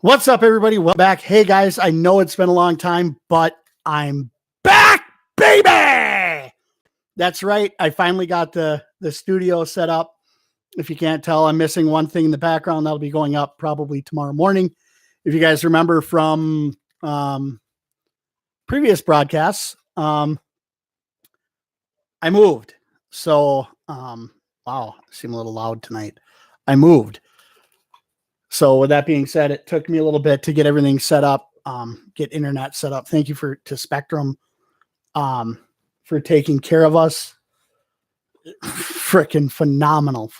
What's up, everybody? Welcome back. Hey, guys, I know it's been a long time, but I'm back, baby! That's right. I finally got the studio set up. If you can't tell, I'm missing one thing in the background. That'll be going up probably tomorrow morning. If you guys remember from previous broadcasts, I moved. So, wow, I seem a little loud tonight. I moved. So with that being said, it took me a little bit to get everything set up, get internet set up. Thank you to Spectrum for taking care of us. Freaking phenomenal.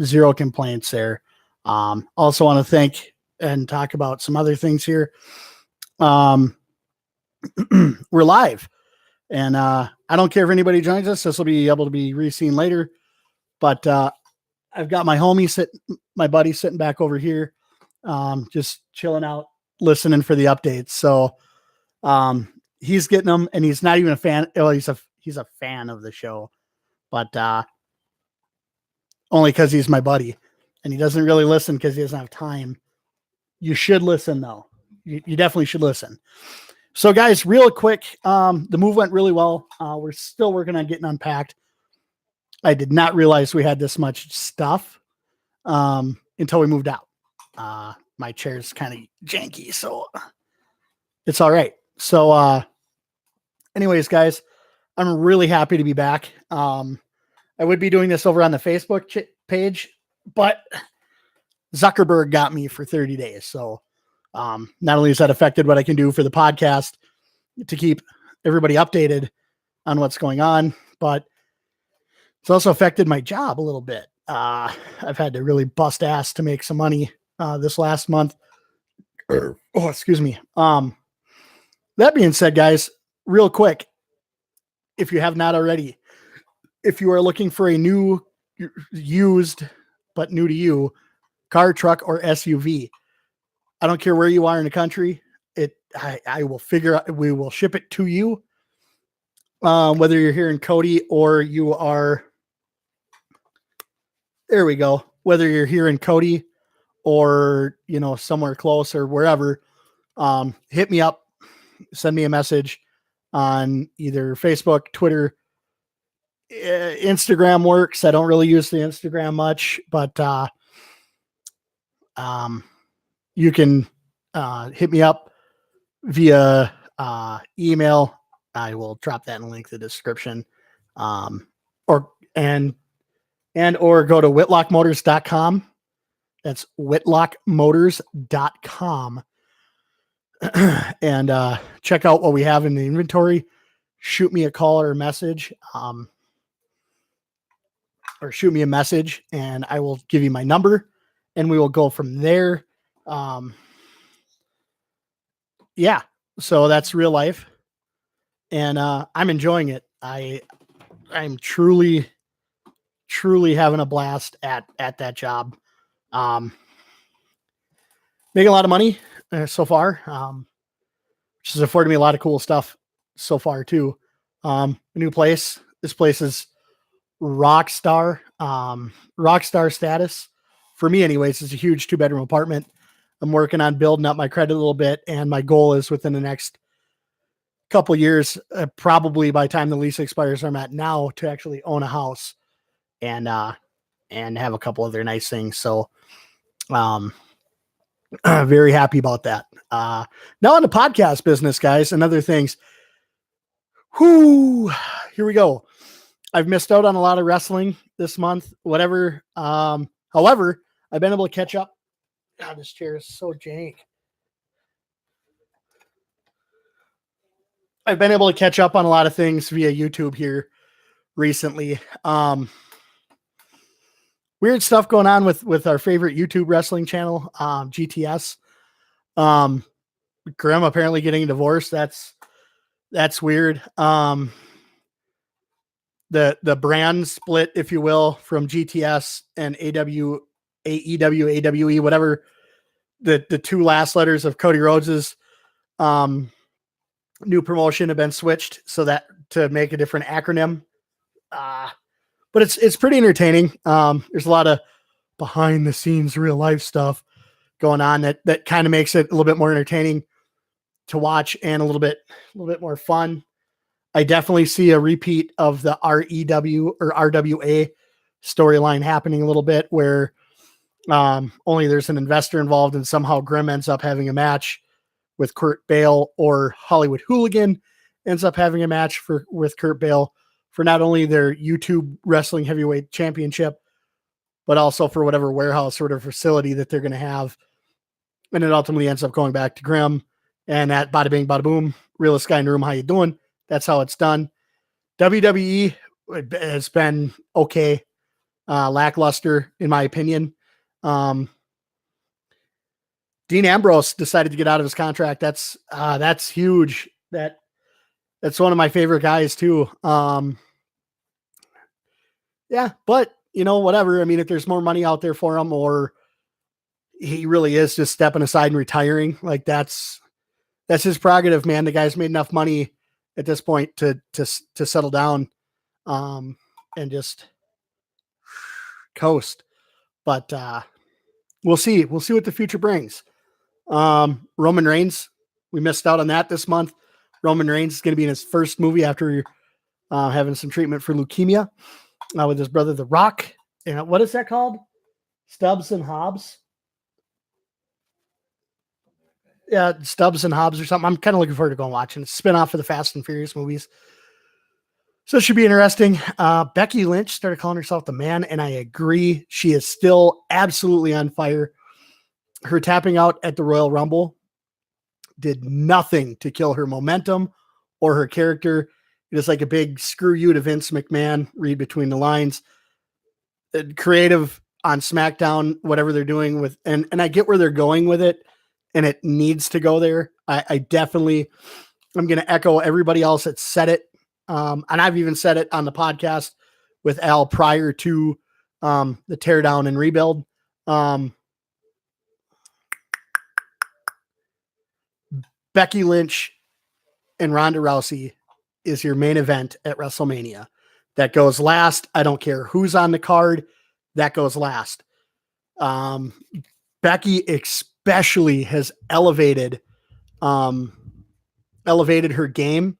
Zero complaints there. Also want to thank and talk about some other things here. We're live, and I don't care if anybody joins us. This will be able to be re-seen later, but I've got my buddy sitting back over here, just chilling out, listening for the updates. So he's getting them, and he's not even a fan. Well, he's a fan of the show, but only because he's my buddy, and he doesn't really listen because he doesn't have time. You should listen, though. You definitely should listen. So, guys, real quick, the move went really well. We're still working on getting unpacked. I did not realize we had this much stuff until we moved out. My chair's kind of janky, so it's all right. So anyways, guys, I'm really happy to be back. I would be doing this over on the Facebook page, but Zuckerberg got me for 30 days. So not only has that affected what I can do for the podcast to keep everybody updated on what's going on, but it's also affected my job a little bit. I've had to really bust ass to make some money this last month. Excuse me. That being said, guys, real quick, if you have not already, if you are looking for a new, used, but new to you, car, truck, or SUV, I don't care where you are in the country. I will figure out, we will ship it to you. Whether you're here in Cody or you are, there we go. Whether you're here in Cody or, somewhere close or wherever, hit me up, send me a message on either Facebook, Twitter, Instagram works. I don't really use the Instagram much, but, you can, hit me up via, email. I will drop that in the link in the description. Or go to whitlockmotors.com. That's whitlockmotors.com. And check out what we have in the inventory. Shoot me a call or a message. Or shoot me a message, and I will give you my number, and we will go from there. Yeah, so that's real life, and I'm enjoying it. I'm truly having a blast at that job. Making a lot of money so far, which has afforded me a lot of cool stuff so far too. A new place. This place is rock star status for me anyways. It's a huge 2-bedroom apartment. I'm working on building up my credit a little bit, and my goal is within the next couple years, probably by the time the lease expires I'm at now, to actually own a house and have a couple other nice things. So very happy about that. Now on the podcast business, guys, and other things. Here we go. I've missed out on a lot of wrestling this month, whatever. However, I've been able to catch up. God, this chair is so jank. I've been able to catch up on a lot of things via YouTube here recently. Weird stuff going on with our favorite YouTube wrestling channel, GTS. Grim apparently getting divorced. That's weird. The brand split, if you will, from GTS and AEW, AWE, whatever the two last letters of Cody Rhodes's new promotion have been switched so that to make a different acronym. But it's pretty entertaining. There's a lot of behind the scenes real life stuff going on that kind of makes it a little bit more entertaining to watch and a little bit more fun. I definitely see a repeat of the REW or RWA storyline happening a little bit, where only there's an investor involved, and somehow Grimm ends up having a match with Kurt Bale, or Hollywood Hooligan ends up having a match with Kurt Bale for not only their YouTube Wrestling Heavyweight Championship, but also for whatever warehouse sort of facility that they're going to have. And it ultimately ends up going back to Grimm. And at bada bing, bada boom, realest guy in the room, how you doing? That's how it's done. WWE has been okay, lackluster in my opinion. Dean Ambrose decided to get out of his contract. That's huge. That's one of my favorite guys too. Yeah, but whatever. I mean, if there's more money out there for him, or he really is just stepping aside and retiring, like that's his prerogative, man. The guy's made enough money at this point to settle down, and just coast. But we'll see what the future brings. Roman Reigns, we missed out on that this month. Roman Reigns is going to be in his first movie after having some treatment for leukemia with his brother, The Rock. And what is that called? Stubbs and Hobbs. Yeah, Stubbs and Hobbs or something. I'm kind of looking forward to going watching. It's a spinoff for the Fast and Furious movies. So it should be interesting. Becky Lynch started calling herself the Man, and I agree. She is still absolutely on fire. Her tapping out at the Royal Rumble did nothing to kill her momentum or her character. It is like a big screw you to Vince McMahon, read between the lines. Creative on SmackDown, whatever they're doing with, and I get where they're going with it, and it needs to go there. I definitely, I'm going to echo everybody else that said it. And I've even said it on the podcast with Al prior to the teardown and rebuild. Becky Lynch and Ronda Rousey is your main event at WrestleMania. That goes last. I don't care who's on the card. That goes last. Becky especially has elevated her game,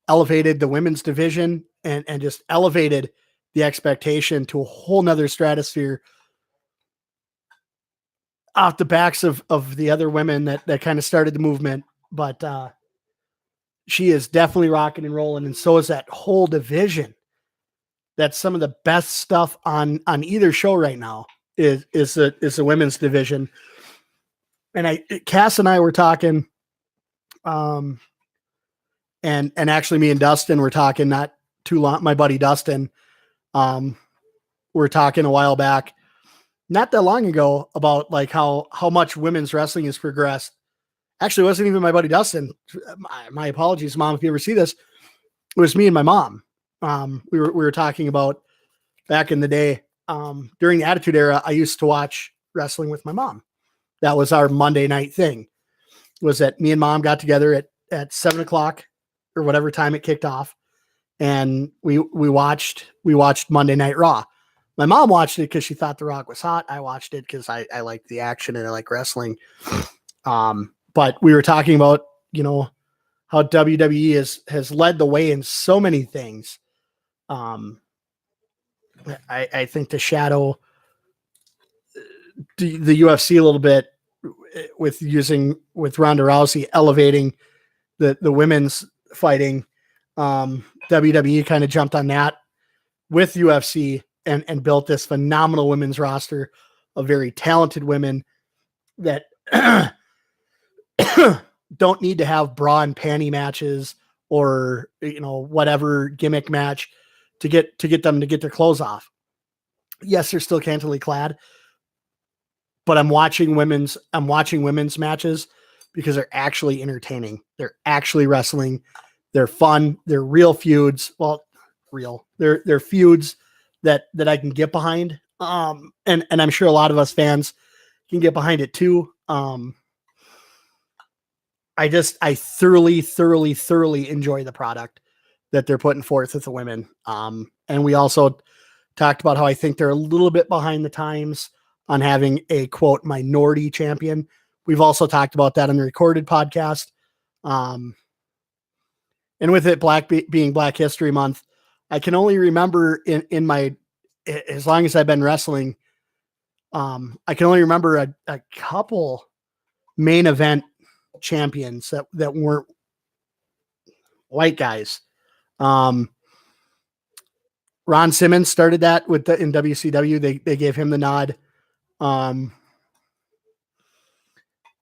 elevated the women's division, and just elevated the expectation to a whole nother stratosphere off the backs of the other women that kind of started the movement. But she is definitely rocking and rolling, and so is that whole division. That's some of the best stuff on either show right now is the women's division. And Cass and I were talking, and actually me and Dustin were talking not too long. My buddy Dustin, we're talking a while back, not that long ago, about like how much women's wrestling has progressed. Actually, it wasn't even my buddy Dustin. My apologies, Mom, if you ever see this. It was me and my mom. We were talking about back in the day, during the Attitude Era, I used to watch wrestling with my mom. That was our Monday night thing, was that me and Mom got together at 7:00 or whatever time it kicked off. And we watched Monday Night Raw. My mom watched it because she thought The Rock was hot. I watched it because I like the action and I like wrestling. But we were talking about, how WWE has led the way in so many things. I think to shadow the UFC a little bit with Ronda Rousey elevating the women's fighting. WWE kind of jumped on that with UFC and built this phenomenal women's roster of very talented women that don't need to have bra and panty matches or whatever gimmick match to get them to get their clothes off. Yes, they're still cantily clad, but I'm watching women's matches because they're actually entertaining. They're actually wrestling. They're fun. They're real feuds. Well, real. They're feuds that I can get behind. And I'm sure a lot of us fans can get behind it too. I thoroughly enjoy the product that they're putting forth with the women. And we also talked about how I think they're a little bit behind the times on having a quote minority champion. We've also talked about that on the recorded podcast. And with it being Black History Month, I can only remember in my, as long as I've been wrestling, I can only remember a couple main event champions that weren't white guys. Ron Simmons started that in WCW. They gave him the nod.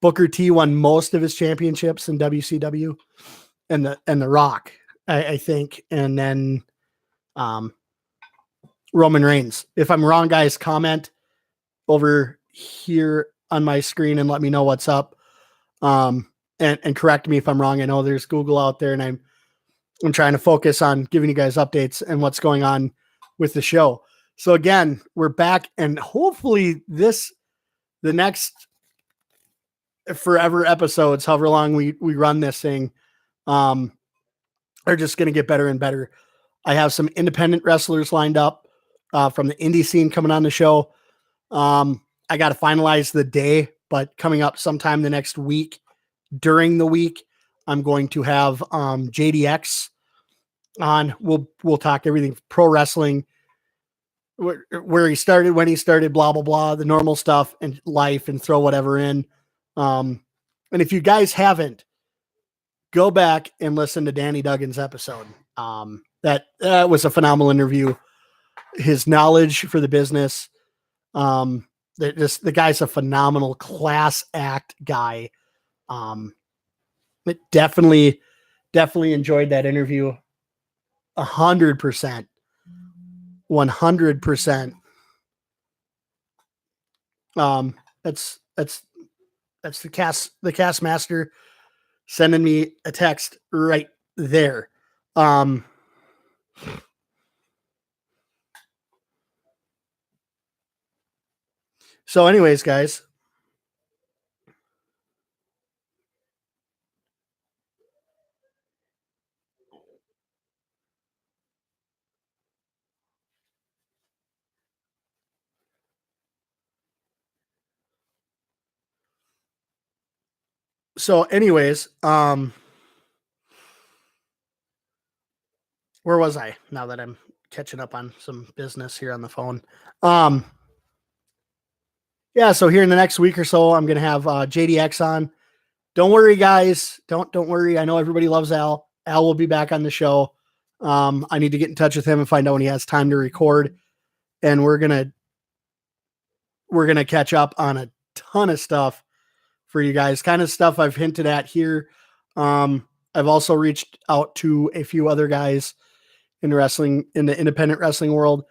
Booker T won most of his championships in WCW, and the Rock, I think, and then Roman Reigns. If I'm wrong, guys, comment over here on my screen and let me know what's up. And correct me if I'm wrong. I know there's Google out there, and I'm trying to focus on giving you guys updates and what's going on with the show. So again, we're back, and hopefully the next forever episodes, however long we run this thing, are just going to get better and better. I have some independent wrestlers lined up from the indie scene coming on the show. I got to finalize the day, but coming up sometime the next week, during the week, I'm going to have JDX on. We'll talk everything pro wrestling, where he started, when he started, blah, blah, blah, the normal stuff and life, and throw whatever in. And if you guys haven't, go back and listen to Danny Duggan's episode. That was a phenomenal interview. His knowledge for the business. The guy's a phenomenal class act guy. But definitely enjoyed that interview. 100%. 100%. That's the cast master sending me a text right there. So anyways, guys, where was I now that I'm catching up on some business here on the phone? Yeah, so here in the next week or so, I'm going to have JDX on. Don't worry, guys. Don't worry. I know everybody loves Al. Al will be back on the show. I need to get in touch with him and find out when he has time to record. And we're going to catch up on a ton of stuff for you guys, kind of stuff I've hinted at here. I've also reached out to a few other guys in the independent wrestling world,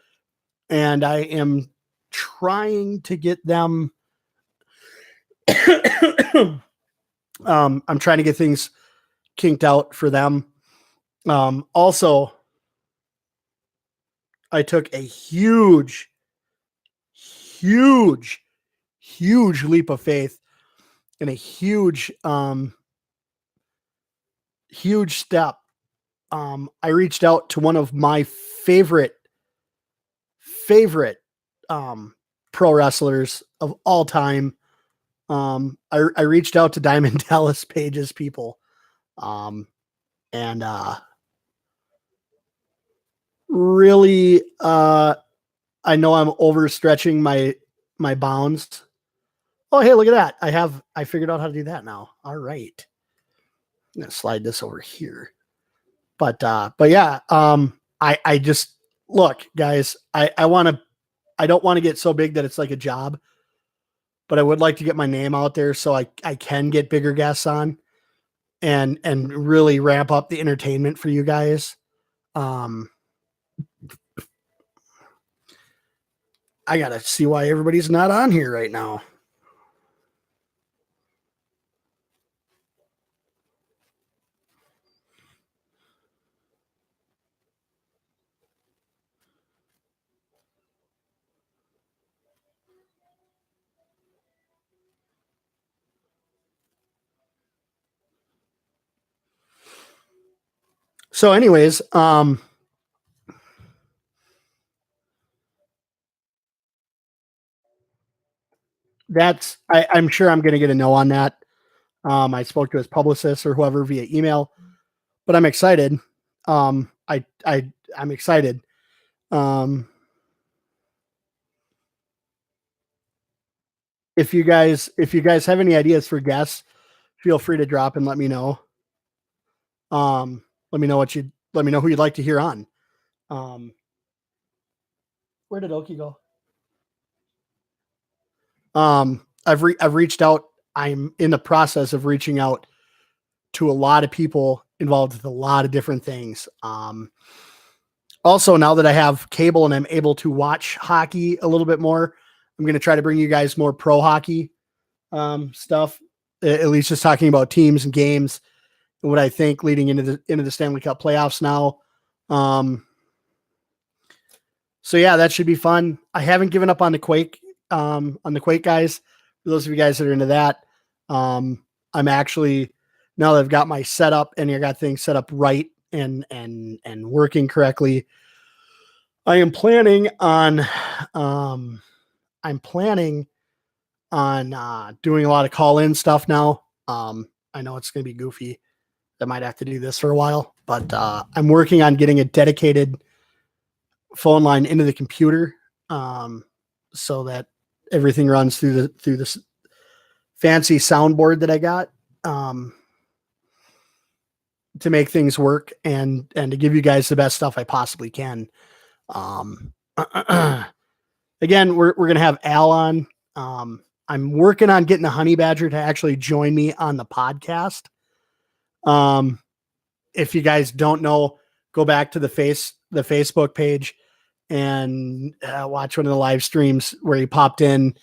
and I am trying to get them. I'm trying to get things kinked out for them. Also, I took a huge leap of faith and a huge step. I reached out to one of my favorite pro wrestlers of all time. I reached out to Diamond Dallas Page's people. And really, I know I'm overstretching my bounds. Oh, hey, look at that. I figured out how to do that now. All right. I'm going to slide this over here. But yeah, I just, look, guys, I don't want to get so big that it's like a job, but I would like to get my name out there so I can get bigger guests on and really ramp up the entertainment for you guys. I got to see why everybody's not on here right now. So anyways, I'm sure I'm going to get a no on that. I spoke to his publicist or whoever via email, but I'm excited. I'm excited. If you guys have any ideas for guests, feel free to drop and let me know. Let me know who you'd like to hear on. Where did Oki go? I've reached out. I'm in the process of reaching out to a lot of people involved with a lot of different things. Also, now that I have cable and I'm able to watch hockey a little bit more, I'm going to try to bring you guys more pro hockey stuff, at least just talking about teams and games and what I think leading into the Stanley Cup playoffs now. So yeah, that should be fun. I haven't given up on the Quake guys. For those of you guys that are into that, I'm actually, now that I've got my setup and I got things set up right and working correctly, I am planning on doing a lot of call-in stuff now. I know it's going to be goofy. I might have to do this for a while, but I'm working on getting a dedicated phone line into the computer, so that everything runs through this fancy soundboard that I got, to make things work and to give you guys the best stuff I possibly can. Again, we're going to have Al on. I'm working on getting the Honey Badger to actually join me on the podcast. If you guys don't know, go back to the Facebook page and watch one of the live streams where he popped in.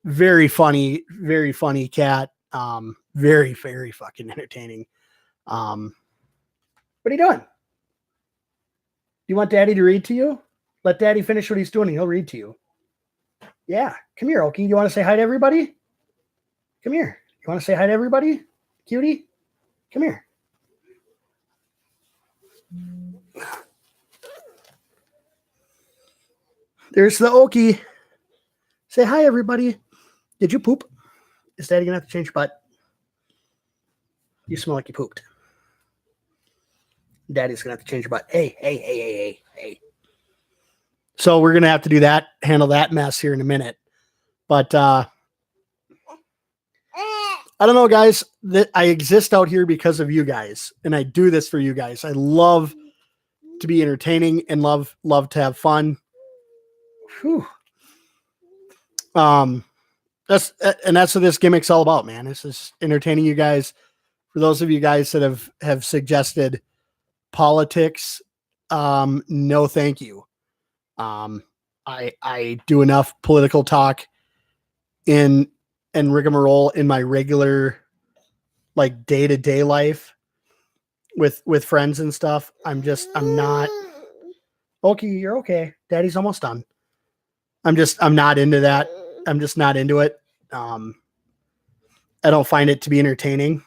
Very funny cat. Very, very fucking entertaining. What are you doing? You want Daddy to read to you? Let Daddy finish what he's doing and he'll read to you. Yeah. Come here, Oki. You want to say hi to everybody? Come here. You want to say hi to everybody? Cutie? Come here. There's the Oki. Say hi, everybody. Did you poop? Is Daddy going to have to change your butt? You smell like you pooped. Daddy's going to have to change your butt. Hey. So we're going to have to do that, handle that mess here in a minute. But I don't know, guys. That I exist out here because of you guys, and I do this for you guys. I love to be entertaining and love to have fun. Whew. That's what this gimmick's all about, man. This is entertaining you guys. For those of you guys that have suggested politics, no, thank you. I do enough political talk and rigmarole in my regular, like, day-to-day life with friends and stuff. I'm not okay. You're okay. Daddy's almost done. I'm not into that. I'm just not into it. I don't find it to be entertaining.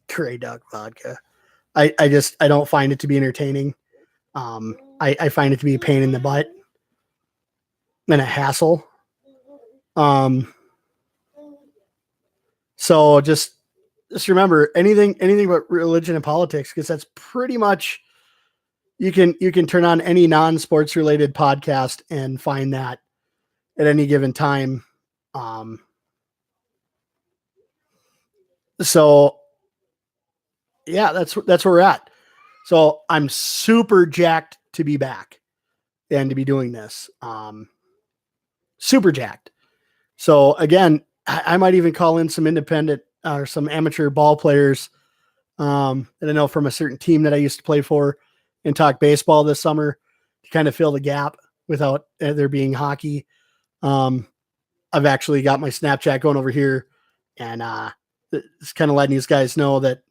Grey Duck vodka. I don't find it to be entertaining. I find it to be a pain in the butt and a hassle. So just remember anything but religion and politics, because that's pretty much, you can turn on any non-sports related podcast and find that at any given time. So yeah, that's where we're at. So I'm super jacked to be back and to be doing this. Super jacked. So again, I might even call in some independent or some amateur ball players that I know from a certain team that I used to play for and talk baseball this summer to kind of fill the gap without there being hockey. I've actually got my Snapchat going over here, and it's kind of letting these guys know that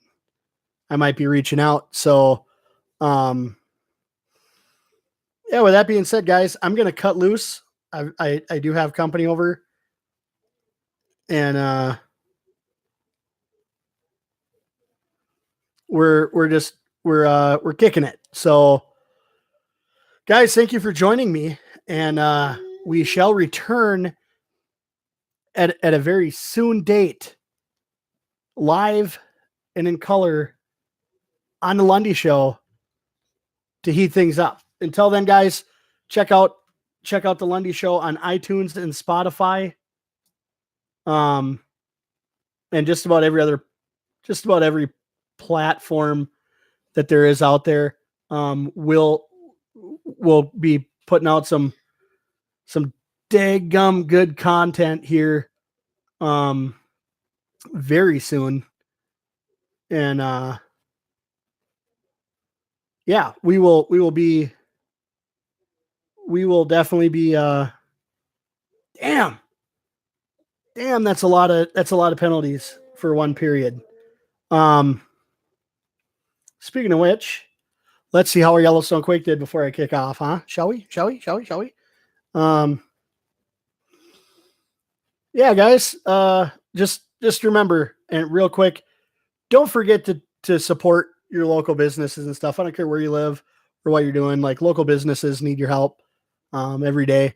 I might be reaching out. So, yeah, with that being said, guys, I'm going to cut loose. I do have company over, and we're kicking it. So, guys, thank you for joining me, and we shall return at a very soon date, live and in color on the Lundy Show to heat things up. Until then, guys, check out the Lundy Show on iTunes and Spotify. And just about every platform that there is out there. We'll be putting out some daggum good content here very soon. And yeah, we will definitely be damn, that's a lot of penalties for one period. Speaking of which, let's see how our Yellowstone Quake did before I kick off, huh? Shall we? Yeah, guys, just remember, and real quick, don't forget to support your local businesses and stuff. I don't care where you live or what you're doing. Like, local businesses need your help every day.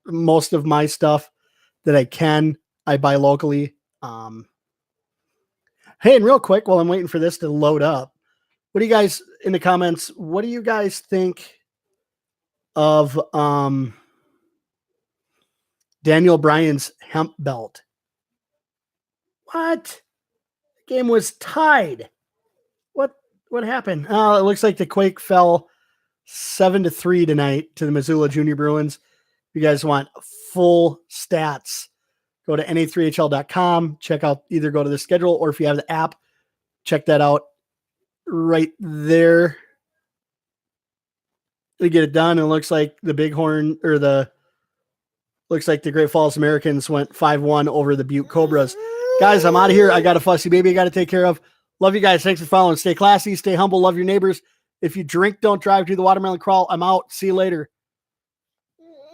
Most of my stuff that I buy locally. Hey, and real quick, while I'm waiting for this to load up, what do you guys in the comments? What do you guys think of Daniel Bryan's hemp belt? What? The game was tied. What happened? Oh, it looks like the Quake fell 7-3 tonight to the Missoula Junior Bruins. If you guys want full stats, go to na3hl.com. Check out, either go to the schedule, or if you have the app, check that out right there. To get it done, it looks like the Bighorn looks like the Great Falls Americans went 5-1 over the Butte Cobras. Guys, I'm out of here. I got a fussy baby I got to take care of. Love you guys. Thanks for following. Stay classy, stay humble, love your neighbors. If you drink, don't drive, do the watermelon crawl. I'm out. See you later.